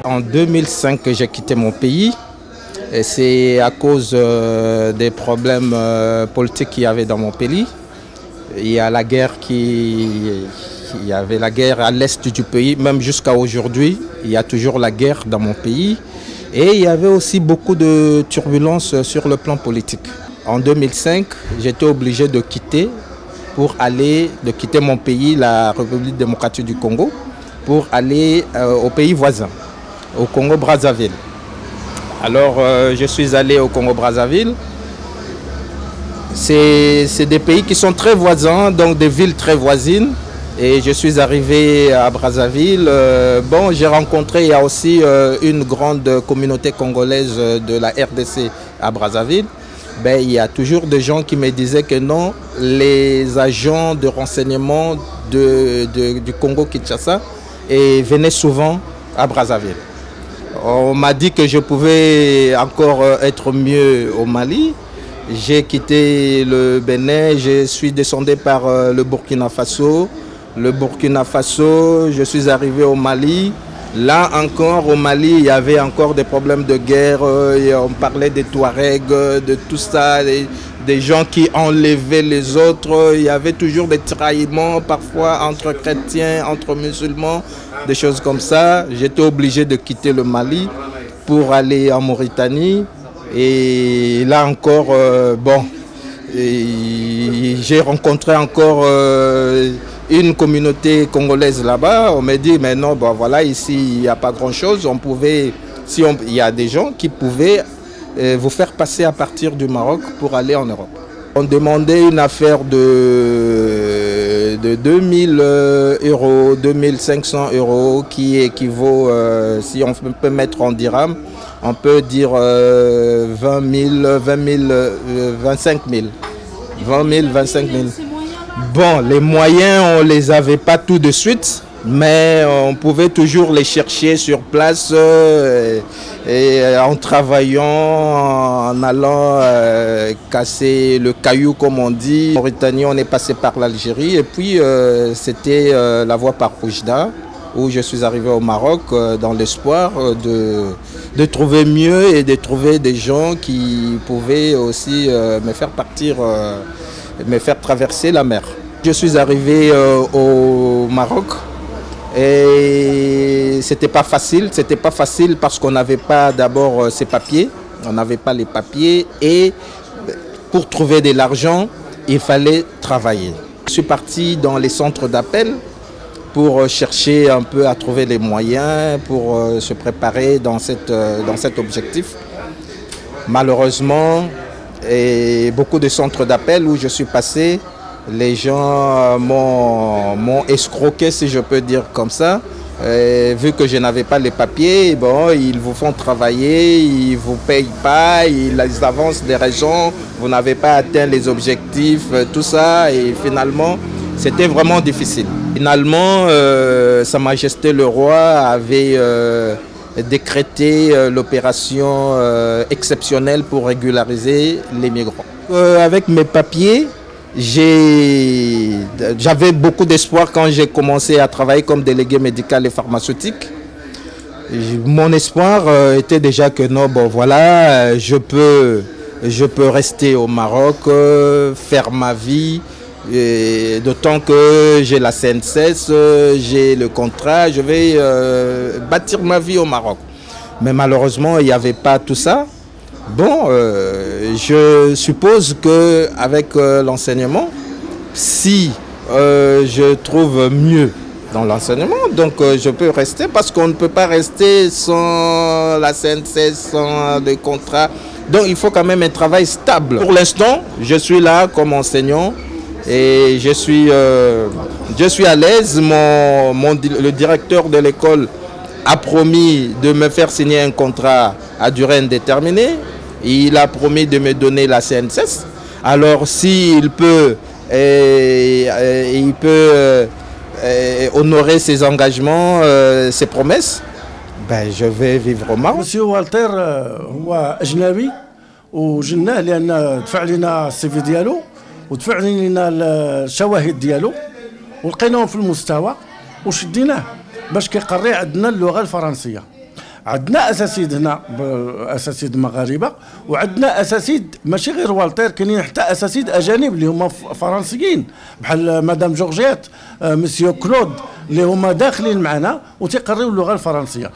En 2005 que j'ai quitté mon pays, et c'est à cause des problèmes politiques qu'il y avait dans mon pays. Il y a la guerre il y avait la guerre à l'est du pays, même jusqu'à aujourd'hui, il y a toujours la guerre dans mon pays. Et il y avait aussi beaucoup de turbulences sur le plan politique. En 2005, j'étais obligé de quitter mon pays, la République démocratique du Congo, pour aller au pays voisin, au Congo-Brazzaville. Alors je suis allé au Congo-Brazzaville. C'est des pays qui sont très voisins, donc des villes très voisines. Et je suis arrivé à Brazzaville. J'ai rencontré, il y a aussi une grande communauté congolaise de la RDC à Brazzaville. Il y a toujours des gens qui me disaient que non, les agents de renseignement du Congo-Kinshasa venaient souvent à Brazzaville. On m'a dit que je pouvais encore être mieux au Mali. J'ai quitté le Bénin, je suis descendu par le Burkina Faso. Le Burkina Faso, je suis arrivé au Mali. Là encore, au Mali, il y avait encore des problèmes de guerre. On parlait des Touaregs, de tout ça, des gens qui enlevaient les autres. Il y avait toujours des tiraillements, parfois entre chrétiens, entre musulmans, des choses comme ça. J'étais obligé de quitter le Mali pour aller en Mauritanie. Et là encore, j'ai rencontré encore une communauté congolaise là-bas. On m'a dit, mais non, voilà, ici, il n'y a pas grand-chose. Il y a des gens qui pouvaient vous faire passer à partir du Maroc pour aller en Europe. On demandait une affaire de 2000 euros, 2500 euros, qui équivaut, si on peut mettre en dirham, on peut dire 25 000. Bon, les moyens, on ne les avait pas tout de suite, mais on pouvait toujours les chercher sur place et en travaillant, en allant casser le caillou, comme on dit. En Mauritanie, on est passé par l'Algérie et puis c'était la voie par Oujda, où je suis arrivé au Maroc dans l'espoir de trouver mieux et de trouver des gens qui pouvaient aussi me faire traverser la mer. Je suis arrivé au Maroc et c'était pas facile parce qu'on n'avait pas d'abord ces papiers, on n'avait pas les papiers et pour trouver de l'argent, il fallait travailler. Je suis parti dans les centres d'appel pour chercher un peu à trouver les moyens pour se préparer dans cet objectif. Malheureusement, et beaucoup de centres d'appel où je suis passé, les gens m'ont escroqué, si je peux dire comme ça. Et vu que je n'avais pas les papiers, ils vous font travailler, ils ne vous payent pas, ils avancent des raisons, vous n'avez pas atteint les objectifs, tout ça. Et finalement, c'était vraiment difficile. Finalement, Sa Majesté le Roi avait décrété l'opération exceptionnelle pour régulariser les migrants. Avec mes papiers, j'avais beaucoup d'espoir quand j'ai commencé à travailler comme délégué médical et pharmaceutique. Mon espoir était déjà que non, voilà, je peux rester au Maroc, faire ma vie. D'autant que j'ai la CNSS, j'ai le contrat, je vais bâtir ma vie au Maroc. Mais malheureusement, il n'y avait pas tout ça. Je suppose qu'avec l'enseignement, si je trouve mieux dans l'enseignement, donc je peux rester parce qu'on ne peut pas rester sans la CNSS, sans le contrat. Donc il faut quand même un travail stable. Pour l'instant, je suis là comme enseignant. Et je suis à l'aise. Le directeur de l'école a promis de me faire signer un contrat à durée indéterminée. Il a promis de me donner la CNSS. Alors s'il peut, honorer ses engagements, ses promesses, je vais vivre au Maroc. Monsieur Walter هو أجنبي وجناه لأن دفع لنا السيفي ديالو ودفع لنا الشواهد ديالو ولقيناهم في المستوى وشديناه باش كيقري عندنا اللغه الفرنسيه. عندنا اساتذه هنا اساتذه مغاربه، وعندنا اساتذه ماشي غير والتير، كاينين حتى اساتذه اجانب اللي هما فرنسيين بحال مدام جورجيت، مسيو كلود، اللي هما داخلين معنا وتيقريو اللغه الفرنسيه.